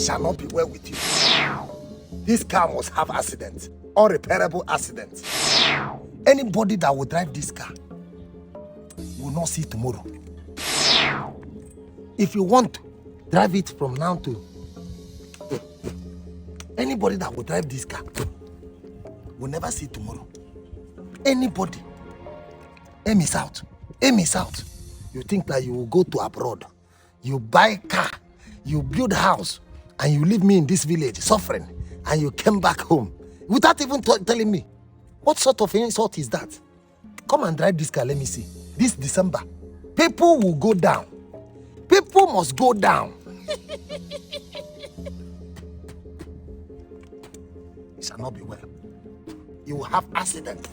shall not be well with you. This car must have accident, unrepairable accident. Anybody that will drive this car will not see tomorrow. If you want to drive it from now to anybody that will drive this car will never see tomorrow. Anybody. Aim is out. Aim is out. You think that you will go to abroad, you buy car, you build house, and you leave me in this village suffering, and you came back home without even telling me. What sort of insult is that? Come and drive this car, let me see. This December, people will go down. People must go down. It shall not be well. You will have accident.